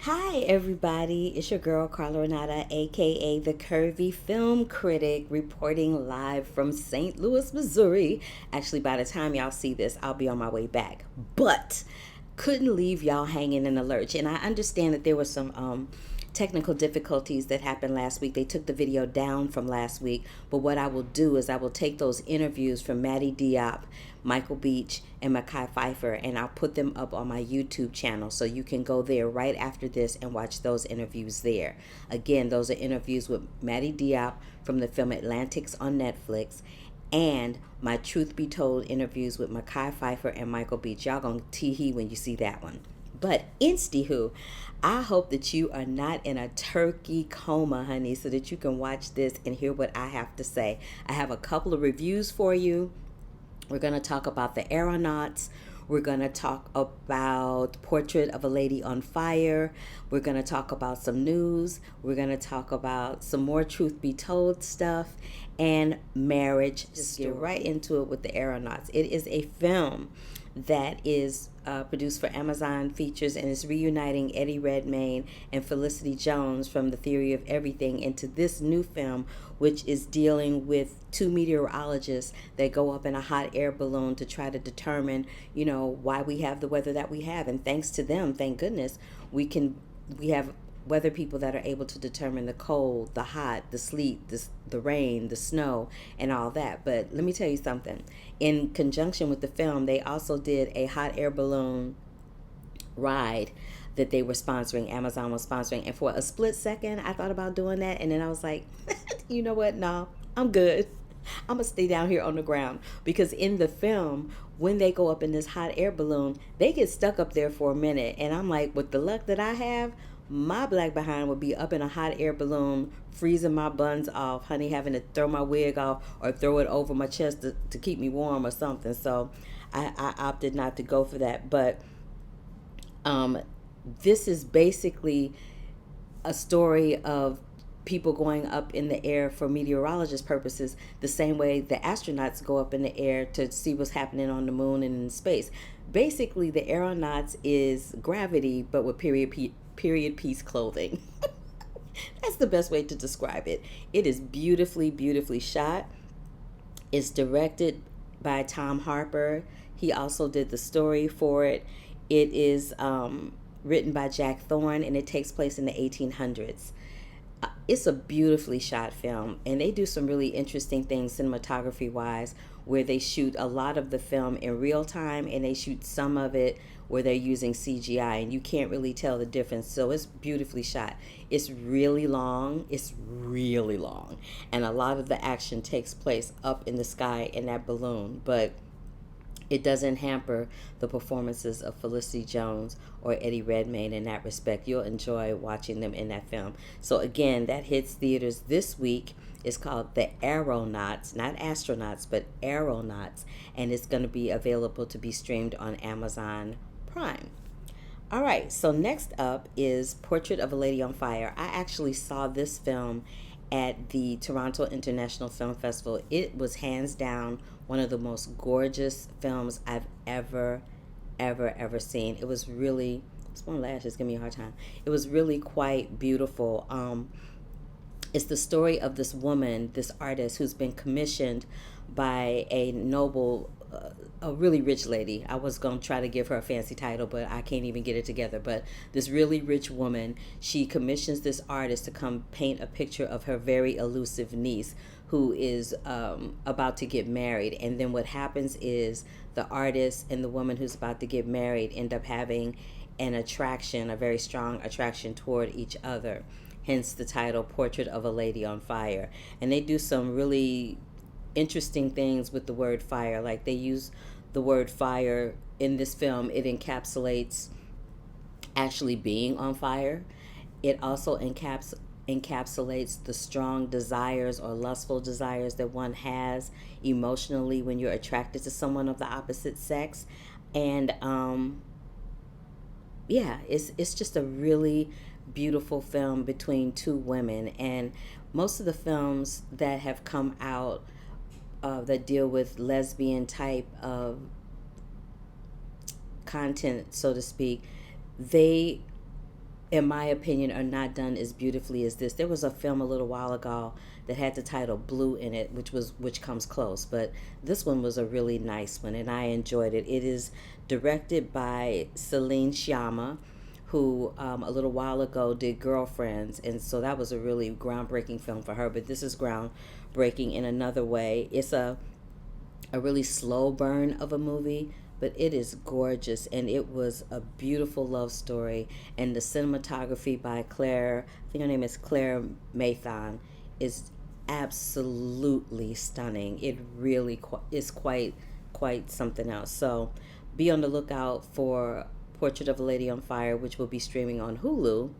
Hi, everybody. It's your girl, Carla Renata, aka the Curvy Film Critic, reporting live from St. Louis, Missouri. Actually, by the time y'all see this, I'll be on my way back. But couldn't leave y'all hanging in a lurch. And I understand that there were some technical difficulties that happened last week. They took the video down from last week. But what I will do is I will take those interviews from Maddie Diop, Michael Beach, and Mackay Pfeiffer, and I'll put them up on my YouTube channel. So you can go there right after this and watch those interviews there. Again, those are interviews with Maddie Diop from the film Atlantics on Netflix, and my Truth Be Told interviews with Mackay Pfeiffer and Michael Beach. Y'all gonna tee-hee when you see that one. But insti-hoo, I hope that you are not in a turkey coma, honey, so that you can watch this and hear what I have to say. I have a couple of reviews for you. We're going to talk about the Aeronauts. We're going to talk about Portrait of a Lady on Fire. We're going to talk about some news. We're going to talk about some more Truth Be Told stuff and marriage. Just get right into it with the Aeronauts. It is a film that is produced for Amazon Features and is reuniting Eddie Redmayne and Felicity Jones from The Theory of Everything into this new film, which is dealing with two meteorologists that go up in a hot air balloon to try to determine, why we have the weather that we have. And thanks to them, thank goodness, we have weather people that are able to determine the cold, the hot, the sleet, the rain, the snow, and all that. But let me tell you something. In conjunction with the film, they also did a hot air balloon ride that they were sponsoring. Amazon was sponsoring. And for a split second, I thought about doing that. And then I was like, you know what? No, I'm good. I'm going to stay down here on the ground. Because in the film, when they go up in this hot air balloon, they get stuck up there for a minute. And I'm like, with the luck that I have, my black behind would be up in a hot air balloon, freezing my buns off, honey, having to throw my wig off or throw it over my chest to keep me warm or something. So I opted not to go for that. But this is basically a story of people going up in the air for meteorologist purposes, the same way the astronauts go up in the air to see what's happening on the moon and in space. Basically, the Aeronauts is Gravity, but with period piece clothing. That's the best way to describe it. It is beautifully, beautifully shot. It's directed by Tom Harper. He also did the story for it. It is written by Jack Thorne, and it takes place in the 1800s. It's a beautifully shot film, and they do some really interesting things cinematography wise, where they shoot a lot of the film in real time and they shoot some of it where they're using CGI, and you can't really tell the difference. So it's beautifully shot. It's really long. And a lot of the action takes place up in the sky in that balloon, but it doesn't hamper the performances of Felicity Jones or Eddie Redmayne in that respect. You'll enjoy watching them in that film. So again, that hits theaters this week. It's called The Aeronauts, not astronauts, but Aeronauts, and it's going to be available to be streamed on Amazon Prime. All right, so next up is Portrait of a Lady on Fire. I actually saw this film at the Toronto International Film Festival. It was hands down one of the most gorgeous films I've ever seen. It was really, it's one lashes, give me a hard time. It was really quite beautiful. It's the story of this woman, this artist who's been commissioned by a noble, a really rich lady. I was going to try to give her a fancy title, but I can't even get it together. But this really rich woman, she commissions this artist to come paint a picture of her very elusive niece who is about to get married. And then what happens is the artist and the woman who's about to get married end up having an attraction, a very strong attraction toward each other. Hence the title, Portrait of a Lady on Fire. And they do some really interesting things with the word fire. Like they use the word fire in this film. It encapsulates actually being on fire. It also encapsulates the strong desires or lustful desires that one has emotionally when you're attracted to someone of the opposite sex. And it's just a really beautiful film between two women. And most of the films that have come out that deal with lesbian type of content, so to speak, they in my opinion, are not done as beautifully as this. There was a film a little while ago that had the title Blue in it, which comes close, but this one was a really nice one, and I enjoyed it. It is directed by Celine Sciamma, who a little while ago did Girlfriends, and so that was a really groundbreaking film for her, but this is groundbreaking in another way. It's a really slow burn of a movie, but it is gorgeous, and it was a beautiful love story, and the cinematography by Claire, I think her name is Claire Mathon, is absolutely stunning. It really is quite something else. So be on the lookout for Portrait of a Lady on Fire, which will be streaming on Hulu,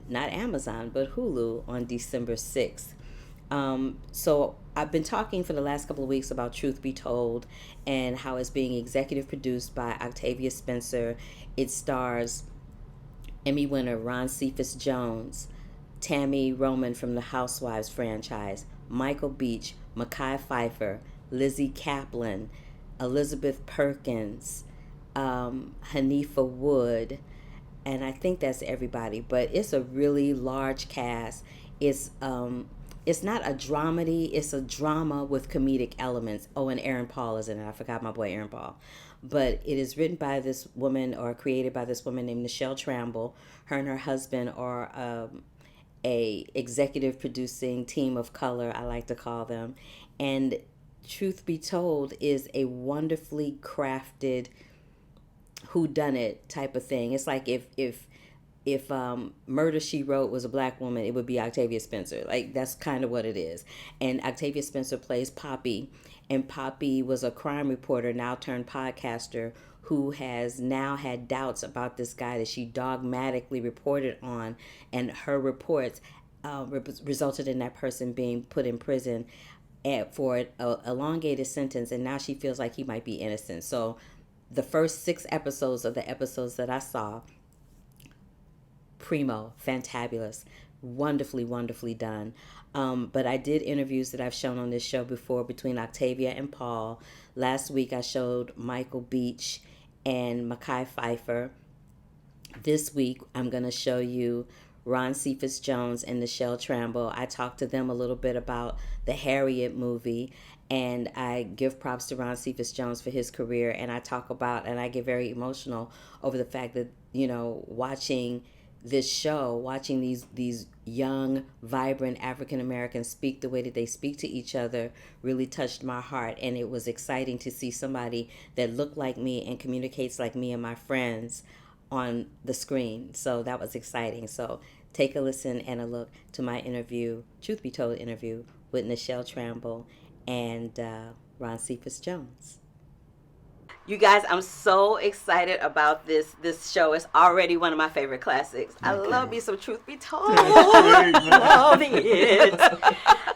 not Amazon, but Hulu on December 6th. So I've been talking for the last couple of weeks about Truth Be Told and how it's being executive produced by Octavia Spencer. It stars Emmy winner Ron Cephas Jones, Tammy Roman from the Housewives franchise, Michael Beach, Mekhi Phifer, Lizzy Caplan, Elizabeth Perkins, Hanifa Wood, and I think that's everybody. But it's a really large cast. It's not a dramedy, it's a drama with comedic elements. Oh, and Aaron Paul is in it. I forgot my boy Aaron Paul. But it is written by this woman, or created by this woman named Nichelle Tramble. Her and her husband are a executive producing team of color, I like to call them. And Truth Be Told is a wonderfully crafted whodunit type of thing. It's like if Murder, She Wrote was a black woman, it would be Octavia Spencer. Like, that's kind of what it is. And Octavia Spencer plays Poppy, and Poppy was a crime reporter, now turned podcaster, who has now had doubts about this guy that she dogmatically reported on, and her reports resulted in that person being put in prison for an elongated sentence, and now she feels like he might be innocent. So the first 6 episodes of the episodes that I saw, primo, fantabulous, wonderfully done. But I did interviews that I've shown on this show before between Octavia and Paul. Last week I showed Michael Beach and Mekhi Phifer. This week I'm going to show you Ron Cephas Jones and Nichelle Tramble. I talked to them a little bit about the Harriet movie, and I give props to Ron Cephas Jones for his career, and I talk about, and I get very emotional over the fact that, watching this show, watching these young, vibrant African Americans speak the way that they speak to each other really touched my heart. And it was exciting to see somebody that looked like me and communicates like me and my friends on the screen. So that was exciting. So take a listen and a look to my interview, Truth Be Told interview, with Nichelle Tramble and Ron Cephas Jones. You guys, I'm so excited about this show. It's already one of my favorite classics. I love me some Truth Be Told. Love it.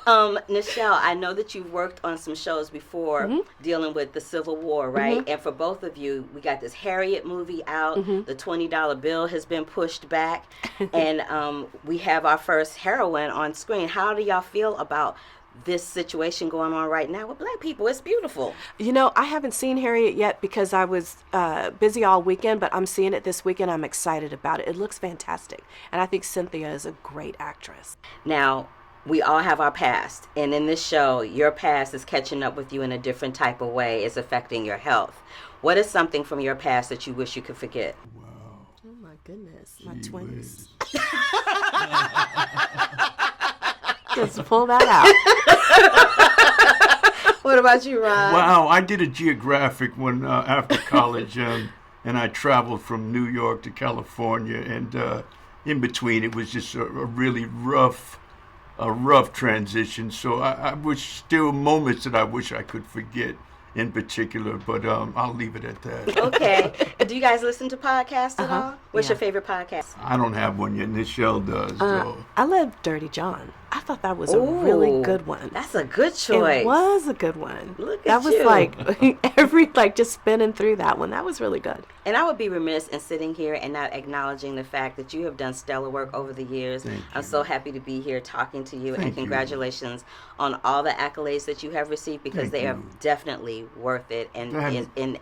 Nichelle, I know that you've worked on some shows before dealing with the Civil War, right? And for both of you, we got this Harriet movie out. The $20 bill has been pushed back. And we have our first heroine on screen. How do y'all feel about this situation going on right now with black people? It's beautiful. I haven't seen Harriet yet because I was busy all weekend, but I'm seeing it this weekend. I'm excited about it. It looks fantastic. And I think Cynthia is a great actress. Now, we all have our past. And in this show, your past is catching up with you in a different type of way. It's affecting your health. What is something from your past that you wish you could forget? Wow. Oh, my goodness. My twins. Just pull that out. What about you, Ron? Wow, I did a geographic one after college, and I traveled from New York to California, and in between it was just a really rough transition. So I wish, still moments that I wish I could forget in particular, but I'll leave it at that. Okay. Do you guys listen to podcasts at all? What's your favorite podcast? I don't have one yet. Nichelle does. So. I love Dirty John. I thought that was a really good one. That's a good choice. It was a good one. Look at that was you. just spinning through that one. That was really good. And I would be remiss in sitting here and not acknowledging the fact that you have done stellar work over the years. I'm so happy to be here talking to you, and congratulations on all the accolades that you have received, because they are definitely worth it. And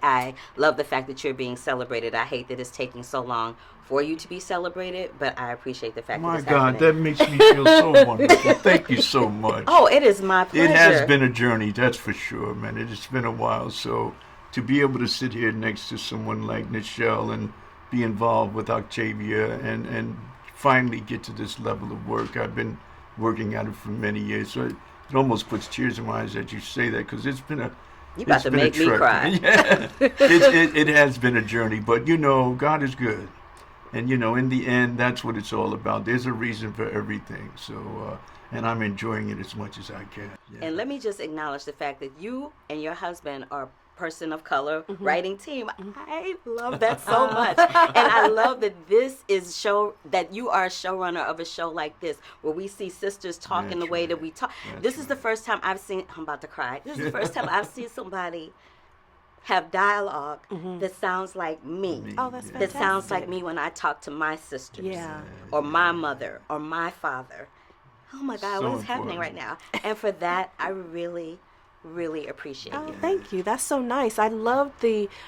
I love the fact that you're being celebrated. I hate that it's taking so long for you to be celebrated, but I appreciate the fact that My it's God, happening. that makes me feel so wonderful. Thank you so much. Oh, it is my pleasure. It has been a journey, that's for sure, man. It's been a while. So to be able to sit here next to someone like Nichelle and be involved with Octavia and finally get to this level of work, I've been working at it for many years. So it almost puts tears in my eyes that you say that, because it's been a You about to make me cry. Yeah, it has been a journey, but God is good. And in the end, that's what it's all about. There's a reason for everything. So, and I'm enjoying it as much as I can. Yeah. And let me just acknowledge the fact that you and your husband are person of color writing team. I love that so much. And I love that that you are a showrunner of a show like this, where we see sisters talking the way that we talk. This is the first time I'm about to cry. This is the first time I've seen somebody have dialogue that sounds like me. Oh, that's fantastic. That sounds like me when I talk to my sisters. Yeah. Or my mother or my father. Oh my God, So what is happening right important. now? And for that, I really appreciate Oh, you. thank you. That's so nice. I love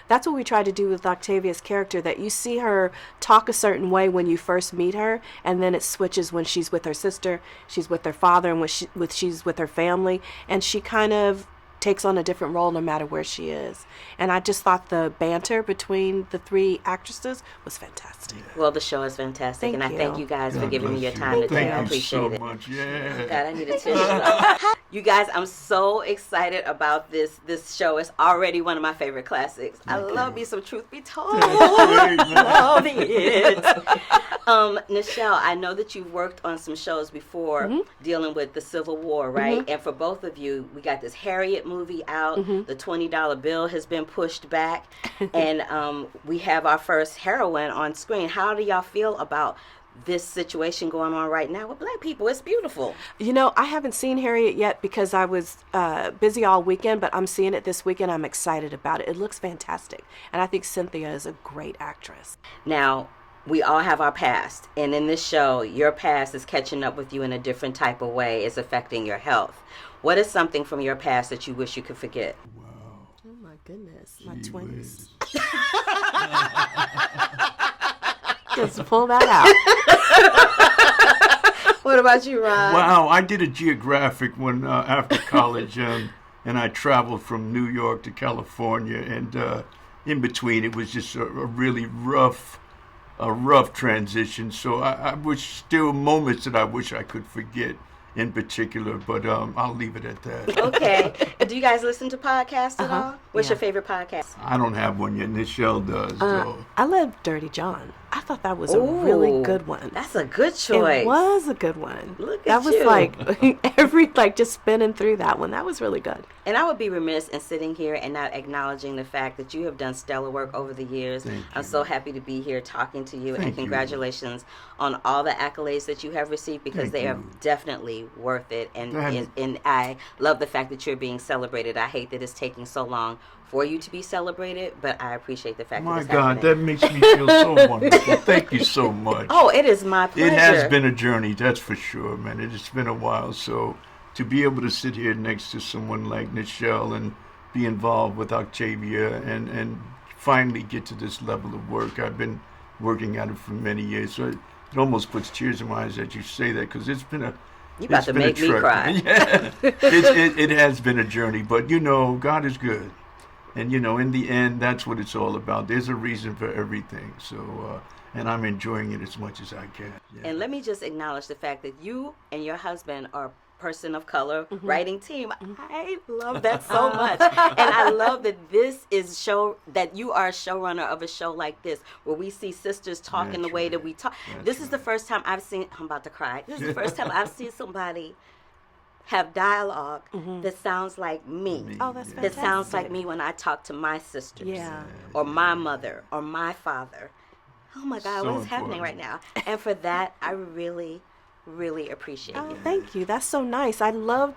that's what we try to do with Octavia's character, that you see her talk a certain way when you first meet her, and then it switches when she's with her sister, she's with her father, and when she's with her family, and she kind of takes on a different role no matter where she is. And I just thought the banter between the three actresses was fantastic. Well, the show is fantastic, and I thank you guys for God giving me bless your you. time today. Thank I you appreciate so it. much. Yeah. God, I need a tissue. You guys, I'm so excited about this. This show is already one of my favorite classics. I love me some Truth Be Told. Love it. Nichelle, I know that you've worked on some shows before dealing with the Civil War, right? And for both of you, we got this Harriet movie out. The $20 bill has been pushed back, and we have our first heroine on screen. How do y'all feel about this situation going on right now with Black people? It's beautiful. I haven't seen Harriet yet because I was busy all weekend, but I'm seeing it this weekend. I'm excited about it. It looks fantastic. And I think Cynthia is a great actress. Now, we all have our past, and in this show, your past is catching up with you in a different type of way. It's affecting your health. What is something from your past that you wish you could forget? Oh my goodness, my twins. Whiz. Just pull that out. What about you, Ron? Wow, I did a geographic one after college, and I traveled from New York to California, and in between it was just a really rough transition. So I wish, still moments that I wish I could forget in particular, but I'll leave it at that. Okay. Do you guys listen to podcasts at all? What's your favorite podcast? I don't have one yet. Nichelle does, though. I love Dirty John. I thought that was a really Ooh, good one. That's a good choice. It was a good one. Look that at was you. just spinning through that one. That was really good. And I would be remiss in sitting here and not acknowledging the fact that you have done stellar work over the years. Thank I'm you. so happy to be here talking to you, and Thank you. congratulations on all the accolades that you have received, because Thank they are you. definitely worth it. And That- and I love the fact that you're being celebrated. I hate that it's taking so long for you to be celebrated, but I appreciate the fact that My it's God, happening. that makes me feel so wonderful. Thank you so much. Oh, it is my pleasure. It has been a journey, that's for sure, man. It's been a while. So to be able to sit here next to someone like Nichelle and be involved with Octavia and finally get to this level of work, I've been working at it for many years. So it almost puts tears in my eyes that you say that, because it's been a You about to make me cry. Yeah, it has been a journey, but God is good. And in the end, that's what it's all about. There's a reason for everything. So, and I'm enjoying it as much as I can. Yeah. And let me just acknowledge the fact that you and your husband are person of color writing team. I love that so much. And I love that that you are a showrunner of a show like this, where we see sisters talking the way that we talk. This is the first time I'm about to cry. This is the first time I've seen somebody have dialogue that sounds like me. Oh, that's That fantastic. sounds like me when I talk to my sisters. Yeah. Or my mother or my father. Oh my God, So what is happening right important. now? And for that, I really appreciate Oh, you. thank you. That's so nice. I love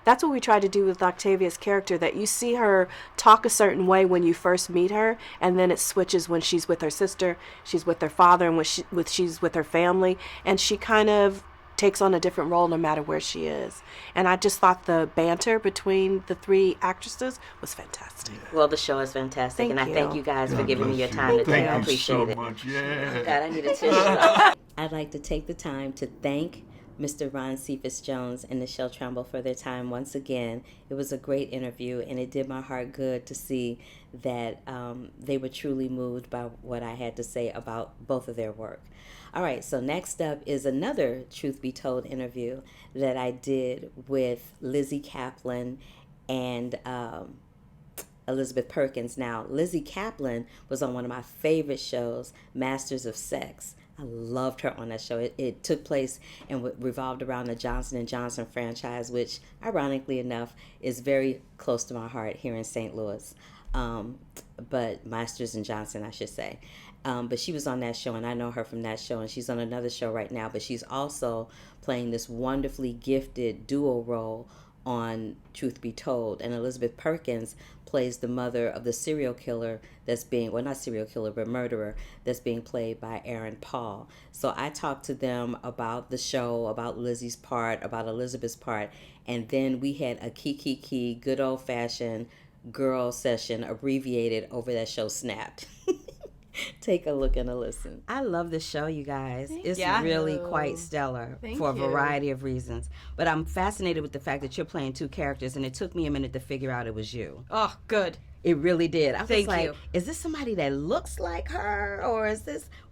that's what we try to do with Octavia's character, that you see her talk a certain way when you first meet her, and then it switches when she's with her sister, she's with her father, and when she's with her family, and she kind of takes on a different role no matter where she is. And I just thought the banter between the three actresses was fantastic. Well, the show is fantastic, and I thank you guys for giving me your time today. I appreciate it. Thank you so much. Yeah. God, I need a tissue. I'd like to take the time to thank Mr. Ron Cephas Jones and Nichelle Tramble for their time once again. It was a great interview, and it did my heart good to see that they were truly moved by what I had to say about both of their work. All right, so next up is another Truth Be Told interview that I did with Lizzy Caplan and Elizabeth Perkins. Now, Lizzy Caplan was on one of my favorite shows, Masters of Sex. I loved her on that show. It took place and revolved around the Johnson & Johnson franchise, which, ironically enough, is very close to my heart here in St. Louis. But Masters & Johnson, I should say. But she was on that show, and I know her from that show, and she's on another show right now, but she's also playing this wonderfully gifted dual role on Truth Be Told. And Elizabeth Perkins plays the mother of the serial killer that's being, well, not serial killer, but murderer, that's being played by Aaron Paul. So I talked to them about the show, about Lizzie's part, about Elizabeth's part, and then we had a kiki, good old-fashioned girl session abbreviated over that show, Snapped. Take a look and a listen. I love this show, you guys. It's really quite stellar for a variety of reasons. But I'm fascinated with the fact that you're playing two characters, and it took me a minute to figure out it was you. Oh, good. It really did. I was like, you. Is this somebody that looks like her? Or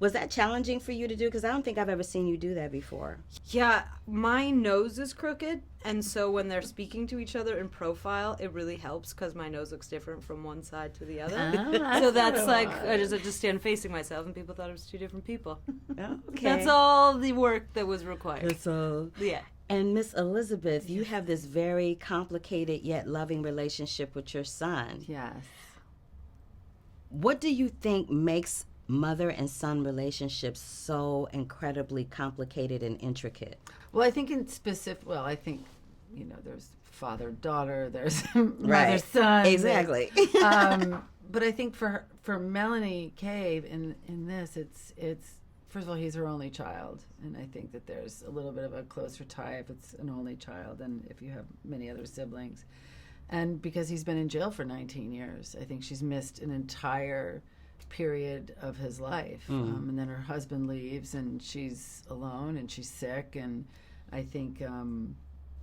was that challenging for you to do? Because I don't think I've ever seen you do that before. Yeah, my nose is crooked, and so when they're speaking to each other in profile, it really helps because my nose looks different from one side to the other. So that's like, I just had to stand facing myself, and people thought it was two different people. Okay. That's all the work that was required. That's all. Yeah. And Miss Elizabeth, you have this very complicated yet loving relationship with your son. Yes. What do you think makes mother and son relationships so incredibly complicated and intricate? Well, I think I think, there's father-daughter, there's mother-son. Exactly. But I think for Melanie Cave in this, it's first of all, he's her only child, and I think that there's a little bit of a closer tie if it's an only child than if you have many other siblings. And because he's been in jail for 19 years, I think she's missed an entire period of his life. And then her husband leaves, and she's alone, and she's sick, and I think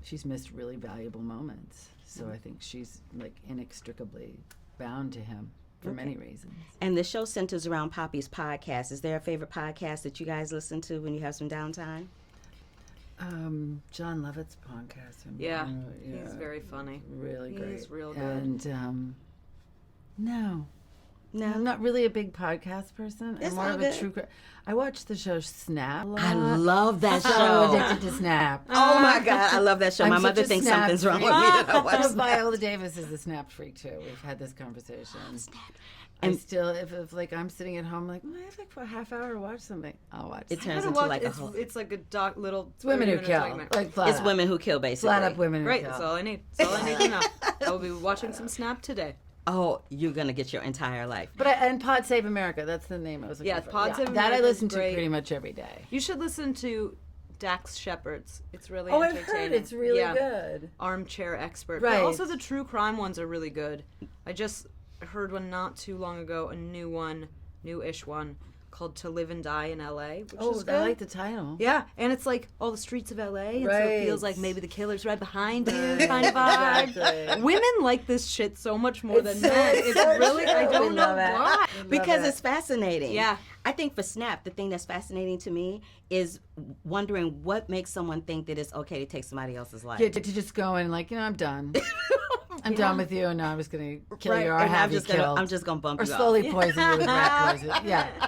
she's missed really valuable moments. So I think she's like inextricably bound to him. For many reasons. And the show centers around Poppy's podcast. Is there a favorite podcast that you guys listen to when you have some downtime? John Lovett's podcast. Yeah, he's very funny. Really great. He's real good. And no, I'm not really a big podcast person. It's I'm more all of good. a true. I watch the show Snap. I love that So show. addicted to Snap. Oh my God, I love that show. My I'm mother such a thinks Snap something's wrong freak. with me that I watch Snap. Viola Davis is a Snap freak too. We've had this conversation. And still, if like I'm sitting at home, like I have like for a half hour to watch something, I'll watch. It It turns I into watch, like a it's, whole. it's like a little. it's women who 30-minute kill, documentary. like flat It's up. women who kill, basically. Flat up women who Right, kill. that's all I need. That's all I need to know. I will be watching some Snap today. Oh, you're gonna get your entire life. But and Pod Save America, that's the name I was looking Yeah, for. Pod Save that I America's listen to great. pretty much every day. You should listen to Dax Shepard's. It's really Oh, I've entertaining. heard it's really Yeah. good. Armchair expert. Right. But also the true crime ones are really good. I just heard one not too long ago, a new-ish one called To Live and Die in L.A., which is good. I like the title. Yeah, and it's like all the streets of LA, and so it Right. feels like maybe the killer's right behind you, kind of vibe. Exactly. Women like this shit so much more than It's men. so It's true. really, I We don't know love it. why. Because it's fascinating. Yeah. I think for Snap, the thing that's fascinating to me is wondering what makes someone think that it's okay to take somebody else's life. Yeah, to just go and like, I'm done. I'm done with you, and now I'm just going to kill you or and have you killed. I'm just gonna bump or you slowly off. poison you with rat poison. Yeah.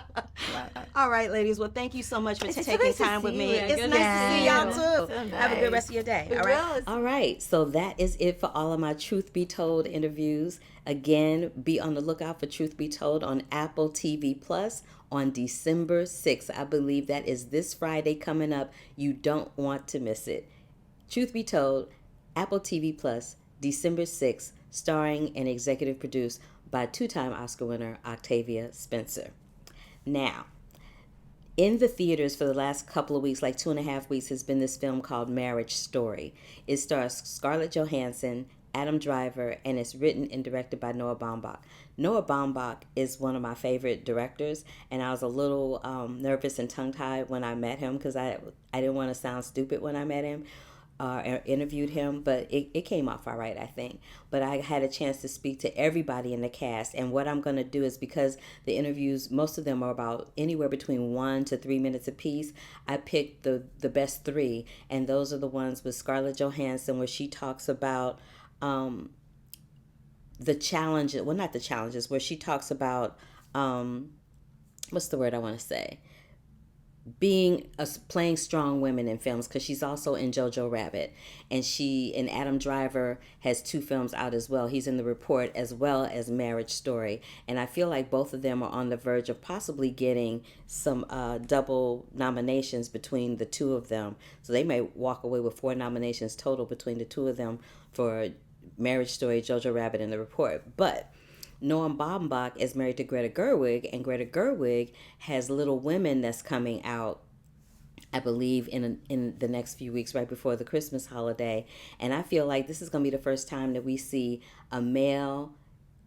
All right, ladies. Well, thank you so much for so taking nice to time with see me. you. It's Good nice to to see see y'all you. too. So Have a good nice. rest of your day. We All right. will. All right. So that is it for all of my Truth Be Told interviews. Again, be on the lookout for Truth Be Told on Apple TV Plus on December 6th. I believe that is this Friday coming up. You don't want to miss it. Truth Be Told, Apple TV Plus, December 6th, starring and executive produced by two-time Oscar winner Octavia Spencer. Now, In the theaters for the last couple of weeks, like 2.5 weeks, has been this film called Marriage Story. It stars Scarlett Johansson, Adam Driver, and it's written and directed by Noah Baumbach. Noah Baumbach is one of my favorite directors, and I was a little nervous and tongue-tied when I met him because I didn't want to sound stupid when I met him. Interviewed him, but it came off all right, I think. But I had a chance to speak to everybody in the cast, and what I'm going to do is, because the interviews, most of them are about anywhere between 1 to 3 minutes apiece, I picked the best 3, and those are the ones with Scarlett Johansson, where she talks about the challenges, well, not the challenges, where she talks about, what's the word I want to say? Playing strong women in films, because she's also in Jojo Rabbit, and Adam Driver has 2 films out as well. He's in The Report as well as Marriage Story, and I feel like both of them are on the verge of possibly getting some double nominations between the 2 of them. So they may walk away with 4 nominations total between the 2 of them for Marriage Story, Jojo Rabbit, and The Report. But Noah Baumbach is married to Greta Gerwig, and Greta Gerwig has Little Women that's coming out, I believe, in the next few weeks, right before the Christmas holiday. And I feel like this is going to be the first time that we see a male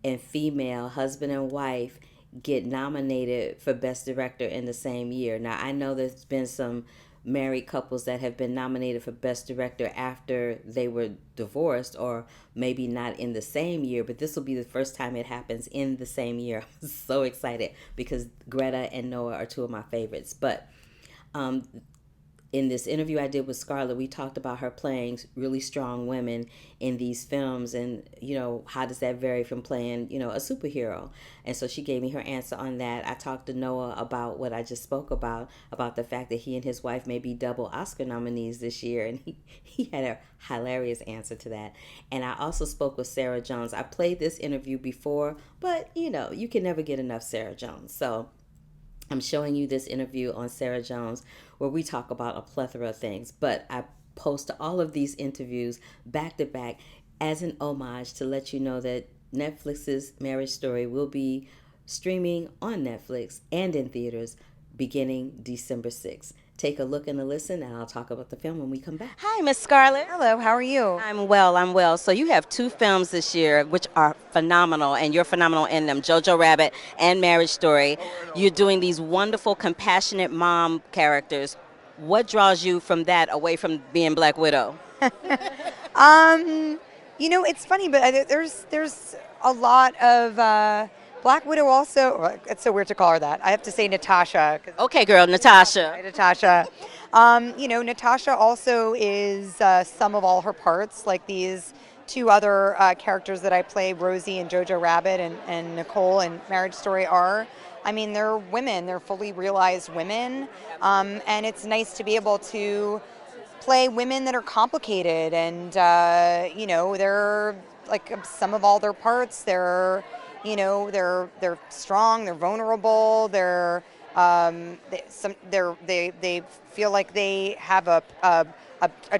and female, husband and wife, get nominated for Best Director in the same year. Now, I know there's been some married couples that have been nominated for Best Director after they were divorced, or maybe not in the same year, but this will be the first time it happens in the same year. I'm so excited because Greta and Noah are 2 of my favorites. But in this interview I did with Scarlett, we talked about her playing really strong women in these films, and how does that vary from playing a superhero. And so she gave me her answer on that. I talked to Noah about what I just spoke about the fact that he and his wife may be double Oscar nominees this year, and he had a hilarious answer to that. And I also spoke with Sarah Jones. I played this interview before, but you can never get enough Sarah Jones, so I'm showing you this interview on Sarah Jones where we talk about a plethora of things. But I post all of these interviews back to back as an homage to let you know that Netflix's Marriage Story will be streaming on Netflix and in theaters beginning December 6th. Take a look and a listen, and I'll talk about the film when we come back. Hi, Miss Scarlett. Hello, how are you? I'm well. So you have 2 films this year, which are phenomenal, and you're phenomenal in them, Jojo Rabbit and Marriage Story. You're doing these wonderful, compassionate mom characters. What draws you from that away from being Black Widow? It's funny, but there's a lot of... Black Widow also, it's so weird to call her that. I have to say Natasha. Okay, girl, Natasha. Right, Natasha. Natasha also is some of all her parts, like these 2 other characters that I play, Rosie and Jojo Rabbit and Nicole in Marriage Story are. I mean, they're women. They're fully realized women. And it's nice to be able to play women that are complicated and, they're like some of all their parts. They're strong, they're vulnerable, they feel like they have a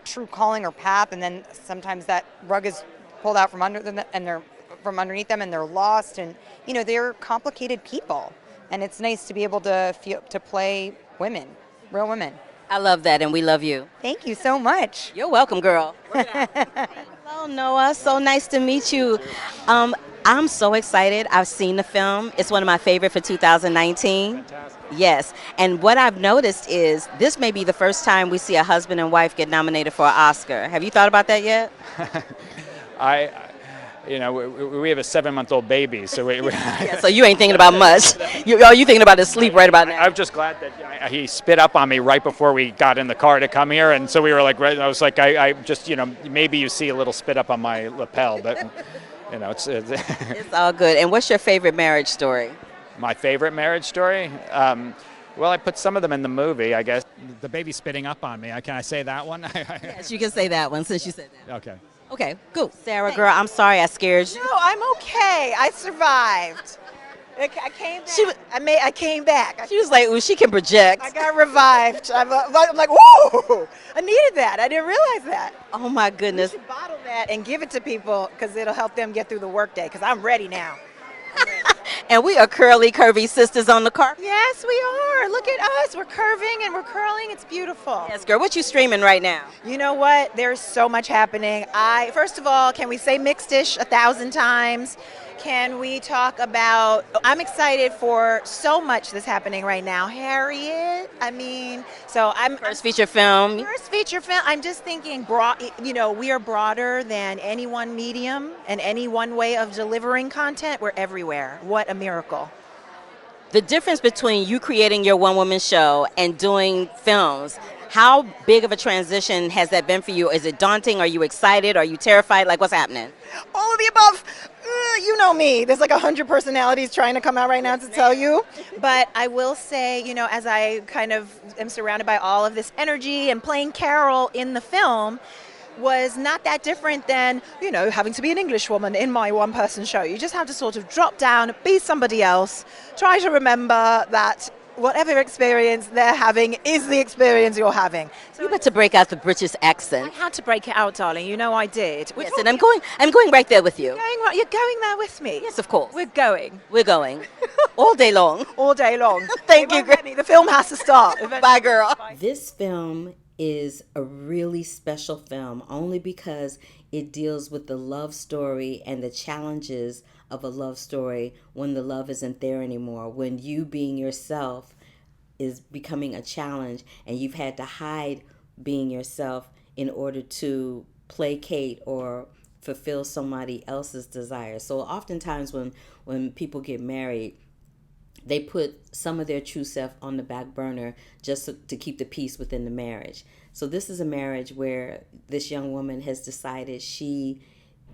true calling or path, and then sometimes that rug is pulled out from under them, and they're from underneath them, and they're lost, and they're complicated people, and it's nice to be able to play women, real women. I love that, and we love you. Thank you so much. You're welcome, girl. Hello, Noah. So nice to meet you. I'm so excited. I've seen the film. It's one of my favorite for 2019. Fantastic. Yes. And what I've noticed is this may be the first time we see a husband and wife get nominated for an Oscar. Have you thought about that yet? We have a 7-month-old baby, so Yeah, so you ain't thinking about much. All you thinking about is sleep right about now. I'm just glad that he spit up on me right before we got in the car to come here, and so we were like, I was like, I just, maybe you see a little spit up on my lapel, but it's It's all good. And what's your favorite marriage story? My favorite marriage story? Well, I put some of them in the movie, I guess. The baby spitting up on me. Can I say that one? Yes, you can say that one since you said that. Okay. Okay, cool. Sarah, girl, I'm sorry I scared you. No, I'm okay. I survived. I came back. I came back. She was like, ooh, she can project. I got revived. I'm like, whoa! I needed that. I didn't realize that. Oh my goodness. You should bottle that and give it to people because it'll help them get through the workday. Because I'm ready now. And we are curly, curvy sisters on the carpet. Yes, we are. Look at us. We're curving and we're curling. It's beautiful. Yes, girl. What you streaming right now? You know what? There's so much happening. First of all, can we say mixed-ish 1,000 times? Can we talk about, I'm excited for so much that's happening right now. Harriet, First feature film. First feature film. I'm just thinking, we are broader than any one medium and any one way of delivering content. We're everywhere. What a miracle. The difference between you creating your one-woman show and doing films, how big of a transition has that been for you? Is it daunting? Are you excited? Are you terrified? Like, what's happening? All of the above. You know me. There's like 100 personalities trying to come out right now to tell you. But I will say, as I kind of am surrounded by all of this energy and playing Carol in the film was not that different than, having to be an English woman in my one-person show. You just have to sort of drop down, be somebody else, try to remember that whatever experience they're having is the experience you're having. So you better break out the British accent. I had to break it out, darling. You know I did. Yes, and I'm going right there with you. You're going there with me? Yes, of course. We're going. All day long. All day long. Thank you. The film has to start. Bye, girl. This film is a really special film only because it deals with the love story and the challenges of a love story when the love isn't there anymore, when you being yourself is becoming a challenge and you've had to hide being yourself in order to placate or fulfill somebody else's desire. So oftentimes when people get married, they put some of their true self on the back burner just to keep the peace within the marriage. So this is a marriage where this young woman has decided she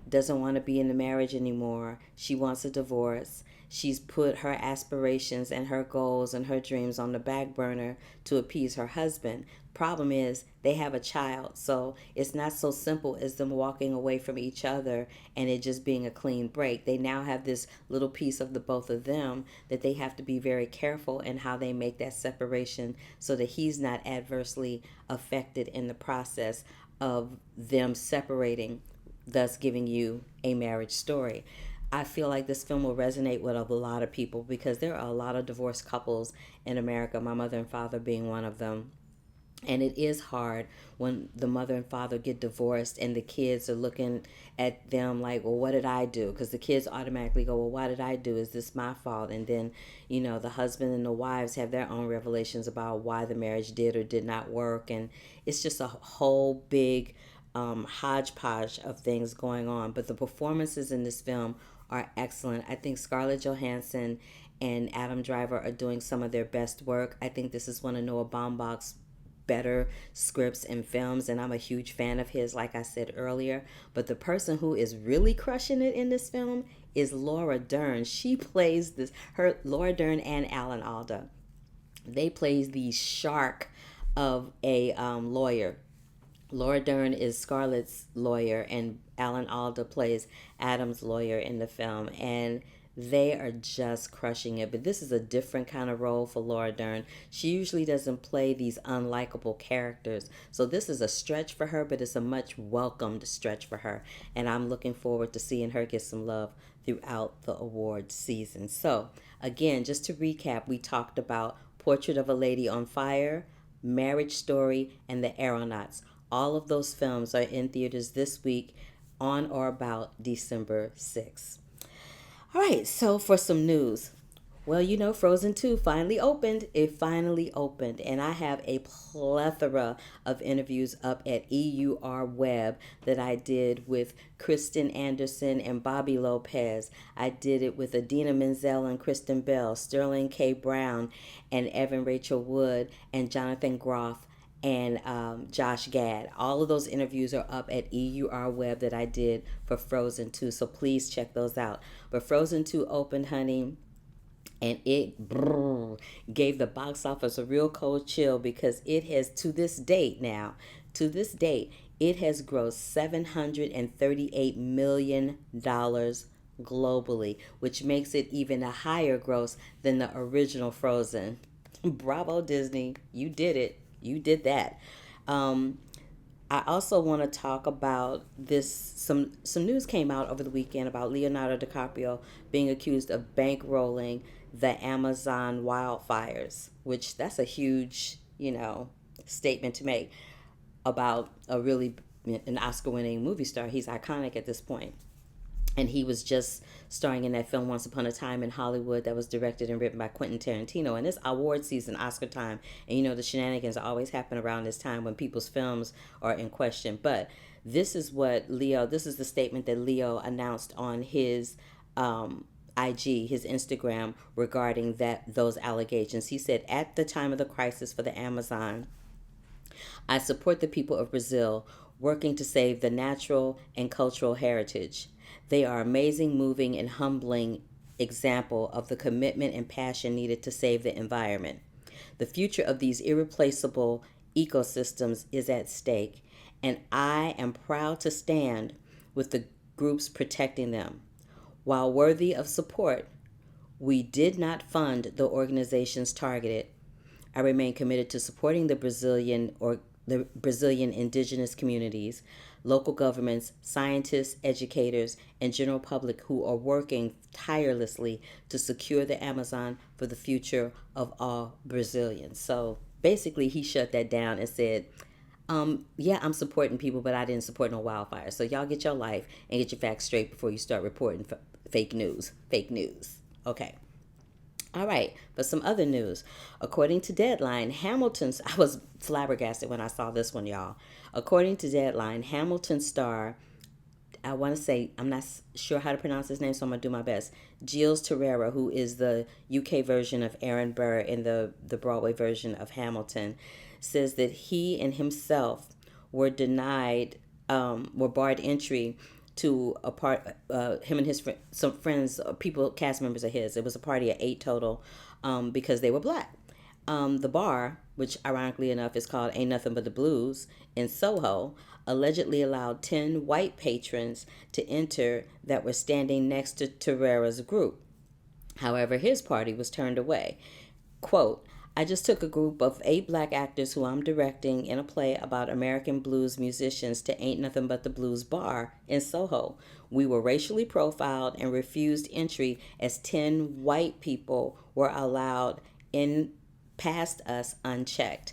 doesn't want to be in the marriage anymore. She wants a divorce. She's put her aspirations and her goals and her dreams on the back burner to appease her husband. Problem is, they have a child, so it's not so simple as them walking away from each other and it just being a clean break. They now have this little piece of the both of them that they have to be very careful in how they make that separation so that he's not adversely affected in the process of them separating, thus giving you a marriage story. I feel like this film will resonate with a lot of people because there are a lot of divorced couples in America, my mother and father being one of them. And it is hard when the mother and father get divorced and the kids are looking at them like, well, what did I do? Because the kids automatically go, well, why did I do? Is this my fault? And then, the husband and the wives have their own revelations about why the marriage did or did not work. And it's just a whole big hodgepodge of things going on. But the performances in this film are excellent. I think Scarlett Johansson and Adam Driver are doing some of their best work. I think this is one of Noah Baumbach's better scripts and films, and I'm a huge fan of his, like I said earlier. But the person who is really crushing it in this film is Laura Dern. She plays Laura Dern and Alan Alda. They play the shark of a lawyer. Laura Dern is Scarlett's lawyer, and Alan Alda plays Adam's lawyer in the film, and they are just crushing it. But this is a different kind of role for Laura Dern. She usually doesn't play these unlikable characters. So this is a stretch for her, but it's a much welcomed stretch for her. And I'm looking forward to seeing her get some love throughout the award season. So again, just to recap, we talked about Portrait of a Lady on Fire, Marriage Story, and The Aeronauts. All of those films are in theaters this week on or about December 6th. All right, so for some news. Well, Frozen 2 finally opened. It finally opened, and I have a plethora of interviews up at EUR Web that I did with Kristen Anderson and Bobby Lopez. I did it with Adina Menzel and Kristen Bell, Sterling K. Brown and Evan Rachel Wood, and Jonathan Groff and Josh Gad. All of those interviews are up at EUR Web that I did for Frozen 2, so please check those out. But Frozen 2 opened, honey, and it gave the box office a real cold chill because it has, to this date, it has grossed $738 million globally, which makes it even a higher gross than the original Frozen. Bravo, Disney. You did it. You did that. I also want to talk about this. Some news came out over the weekend about Leonardo DiCaprio being accused of bankrolling the Amazon wildfires, which that's a huge, statement to make about an Oscar-winning movie star. He's iconic at this point. And he was just starring in that film Once Upon a Time in Hollywood that was directed and written by Quentin Tarantino. And it's award season, Oscar time. And the shenanigans always happen around this time when people's films are in question. But this is the statement that Leo announced on his IG, his Instagram, regarding those allegations. He said, "At the time of the crisis for the Amazon, I support the people of Brazil working to save the natural and cultural heritage. They are amazing, moving, and humbling example of the commitment and passion needed to save the environment. The future of these irreplaceable ecosystems is at stake, and I am proud to stand with the groups protecting them. While worthy of support, we did not fund the organizations targeted. I remain committed to supporting the Brazilian indigenous communities, local governments, scientists, educators, and general public who are working tirelessly to secure the Amazon for the future of all Brazilians." So basically, he shut that down and said, yeah, I'm supporting people, but I didn't support no wildfires. So y'all get your life and get your facts straight before you start reporting fake news. Fake news. Okay. All right, but some other news. According to Deadline, I was flabbergasted when I saw this one, y'all. According to Deadline, Hamilton star, I'm not sure how to pronounce his name, so I'm going to do my best. Giles Terera, who is the UK version of Aaron Burr in the Broadway version of Hamilton, says that he and himself were barred entry to him and some friends, cast members of his. It was a party of 8 total, because they were black. The bar, which ironically enough is called Ain't Nothing But the Blues in Soho, allegedly allowed 10 white patrons to enter that were standing next to Terrera's group. However, his party was turned away. Quote, "I just took a group of 8 black actors who I'm directing in a play about American blues musicians to Ain't Nothing But the Blues bar in Soho. We were racially profiled and refused entry as 10 white people were allowed in past us unchecked."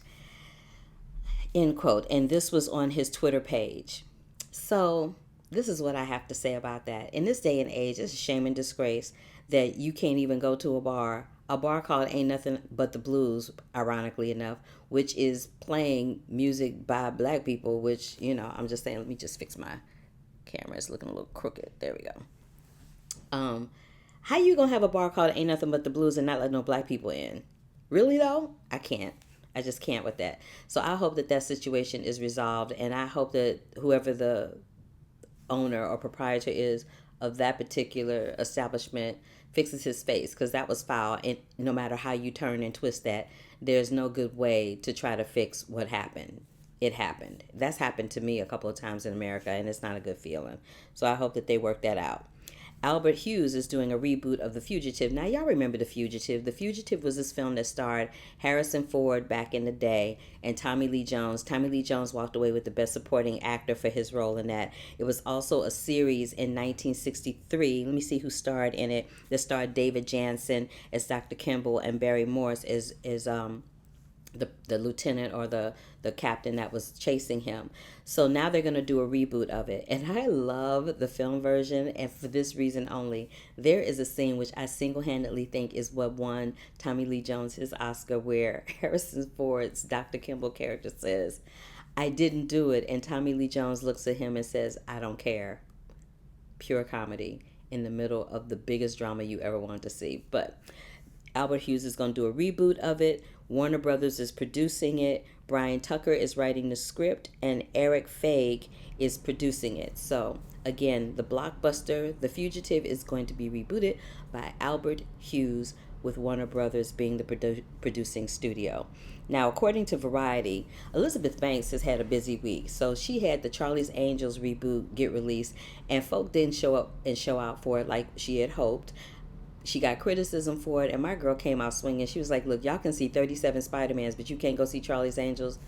End quote. And this was on his Twitter page. So this is what I have to say about that. In this day and age, it's a shame and disgrace that you can't even go to a bar called Ain't Nothing But the Blues, ironically enough, which is playing music by black people, which, I'm just saying, let me just fix my camera. It's looking a little crooked. There we go. How you gonna have a bar called Ain't Nothing But the Blues and not let no black people in? Really, though? I can't. I just can't with that. So I hope that situation is resolved, and I hope that whoever the owner or proprietor is of that particular establishment fixes his face, because that was foul. And no matter how you turn and twist that, there's no good way to try to fix what happened. It happened. That's happened to me a couple of times in America, and it's not a good feeling. So I hope that they work that out. Albert Hughes is doing a reboot of The Fugitive. Now, y'all remember The Fugitive. The Fugitive was this film that starred Harrison Ford back in the day and Tommy Lee Jones. Tommy Lee Jones walked away with the Best Supporting Actor for his role in that. It was also a series in 1963. Let me see who starred in it. That starred David Jansen as Dr. Kimball and Barry Morse as the lieutenant or the captain that was chasing him. So now they're going to do a reboot of it. And I love the film version, and for this reason only. There is a scene which I single-handedly think is what won Tommy Lee Jones his Oscar, where Harrison Ford's Dr. Kimball character says, "I didn't do it." And Tommy Lee Jones looks at him and says, "I don't care." Pure comedy in the middle of the biggest drama you ever wanted to see. But Albert Hughes is going to do a reboot of it. Warner Brothers is producing it. Brian Tucker is writing the script, and Eric Feig is producing it. So, again, the blockbuster, The Fugitive, is going to be rebooted by Albert Hughes, with Warner Brothers being the producing studio. Now, according to Variety, Elizabeth Banks has had a busy week. So she had the Charlie's Angels reboot get released, and folk didn't show up and show out for it like she had hoped. She got criticism for it, and my girl came out swinging. She was like, "Look, y'all can see 37 Spider-Mans, but you can't go see Charlie's Angels."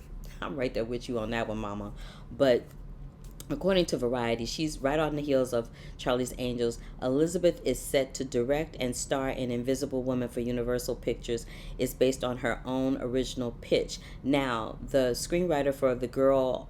I'm right there with you on that one, Mama. But according to Variety, she's right on the heels of Charlie's Angels. Elizabeth is set to direct and star in Invisible Woman for Universal Pictures. It's based on her own original pitch. Now, the screenwriter for The Girl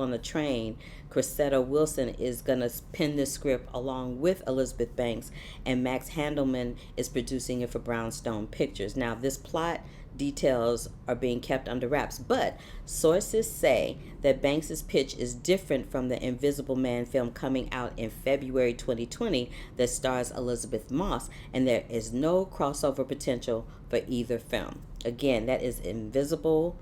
on the Train, Cressida Wilson, is going to pen the script along with Elizabeth Banks, and Max Handelman is producing it for Brownstone Pictures. Now, this plot details are being kept under wraps, but sources say that Banks's pitch is different from the Invisible Man film coming out in February 2020 that stars Elizabeth Moss, and there is no crossover potential for either film. Again, that is Invisible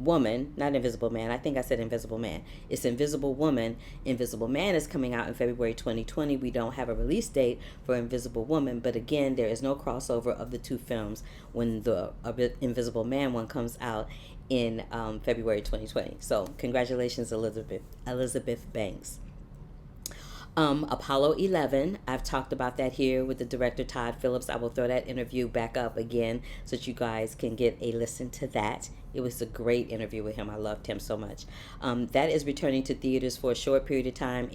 Woman, not Invisible Man. I think I said Invisible Man. It's Invisible Woman. Invisible Man is coming out in February 2020. We don't have a release date for Invisible Woman, but again, there is no crossover of the two films when the Invisible Man one comes out in February 2020. So congratulations, Elizabeth Banks. Apollo 11, I've talked about that here with the director Todd Phillips. I will throw that interview back up again so that you guys can get a listen to that. It was a great interview with him. I loved him so much. That is returning to theaters for a short period of time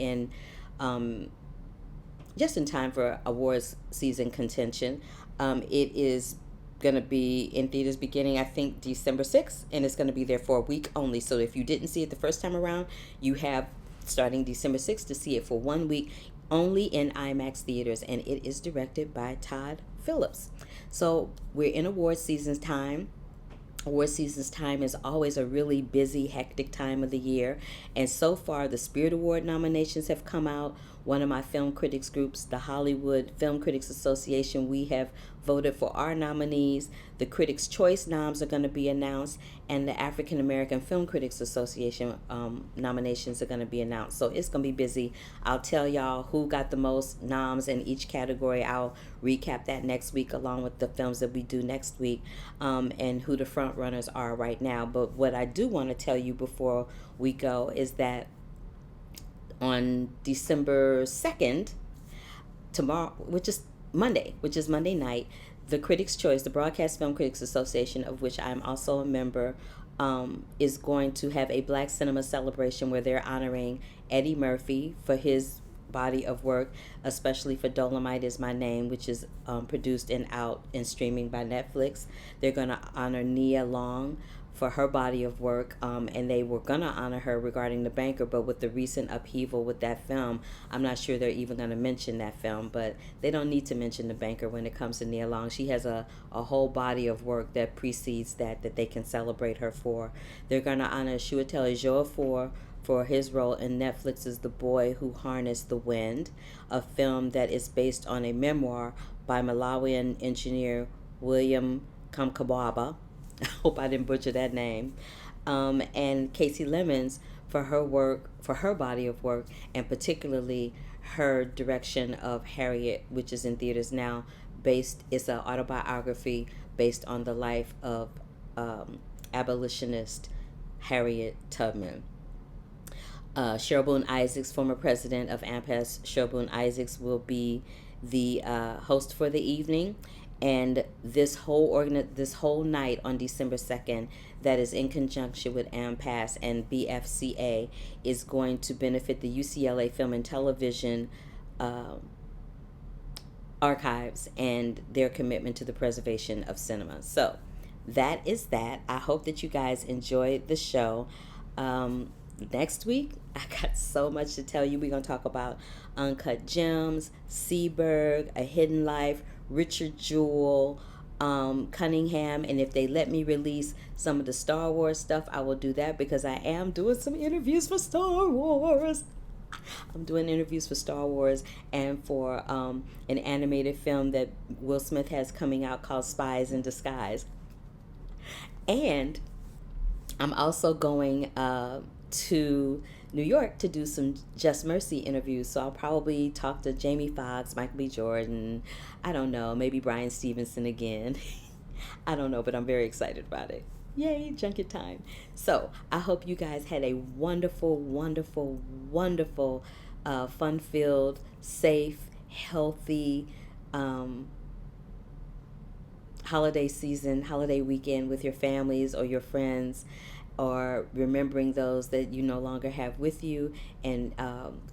just in time for awards season contention. It is going to be in theaters beginning, I think, December 6th, and it's going to be there for a week only. So if you didn't see it the first time around, you have starting December 6th to see it for 1 week only in IMAX theaters, and it is directed by Todd Phillips. So we're in award season time. Award season's time is always a really busy, hectic time of the year, and so far the Spirit Award nominations have come out. One of my film critics groups, the Hollywood Film Critics Association, we have voted for our nominees. The Critics' Choice noms are going to be announced, and the African American Film Critics Association nominations are going to be announced. So it's going to be busy. I'll tell y'all who got the most noms in each category. I'll recap that next week along with the films that we do next week, and who the front runners are right now. But what I do want to tell you before we go is that on December 2nd, tomorrow, which is Monday night, the Critics' Choice, the Broadcast Film Critics Association, of which I'm also a member, is going to have a Black Cinema celebration where they're honoring Eddie Murphy for his body of work, especially for Dolomite Is My Name, which is produced and out and streaming by Netflix. They're going to honor Nia Long for her body of work, and they were going to honor her regarding The Banker, but with the recent upheaval with that film, I'm not sure they're even going to mention that film, but they don't need to mention The Banker when it comes to Nia Long. She has a whole body of work that precedes that they can celebrate her for. They're going to honor Chiwetel Ejiofor for his role in Netflix's The Boy Who Harnessed the Wind, a film that is based on a memoir by Malawian engineer William Kamkwamba. I hope I didn't butcher that name. And Casey Lemons for her body of work, and particularly her direction of Harriet, which is in theaters now. It's an autobiography based on the life of abolitionist Harriet Tubman. Cheryl Boone Isaacs, former president of AMPAS, Cheryl Boone Isaacs will be the host for the evening. And this whole night on December 2nd, that is in conjunction with AMPAS and BFCA, is going to benefit the UCLA Film and Television archives and their commitment to the preservation of cinema. So that is that. I hope that you guys enjoyed the show. Next week, I got so much to tell you. We're going to talk about Uncut Gems, Seberg, A Hidden Life, Richard Jewell, Cunningham, and if they let me release some of the Star Wars stuff, I will do that, because I am doing some interviews for Star Wars. I'm doing interviews for Star Wars and for an animated film that Will Smith has coming out called Spies in Disguise. And I'm also going to New York to do some Just Mercy interviews. So I'll probably talk to Jamie Foxx, Michael B. Jordan, I don't know, maybe Bryan Stevenson again. I don't know, but I'm very excited about it. Yay, junket time. So I hope you guys had a wonderful, wonderful, wonderful, fun-filled, safe, healthy holiday season, holiday weekend with your families or your friends. or remembering those that you no longer have with you, and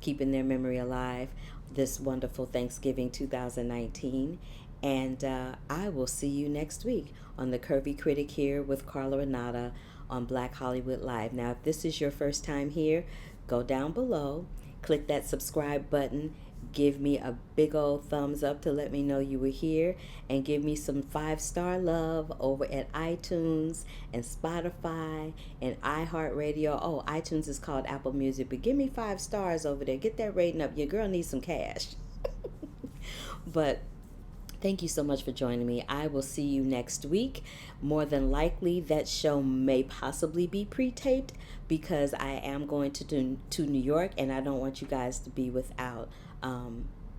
keeping their memory alive this wonderful Thanksgiving 2019. And I will see you next week on the Curvy Critic here with Carla Renata on Black Hollywood Live. Now, if this is your first time here, go down below, click that subscribe button, give me a big old thumbs up to let me know you were here, and give me some 5-star love over at iTunes and Spotify and iHeartRadio. Oh, iTunes is called Apple Music, but give me 5 stars over there. Get that rating up. Your girl needs some cash. But thank you so much for joining me. I will see you next week. More than likely, that show may possibly be pre-taped because I am going to New York, and I don't want you guys to be without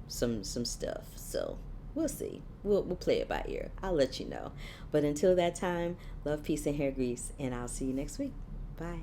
some stuff. So we'll see. We'll play it by ear. I'll let you know. But until that time, love, peace, and hair grease, and I'll see you next week. Bye.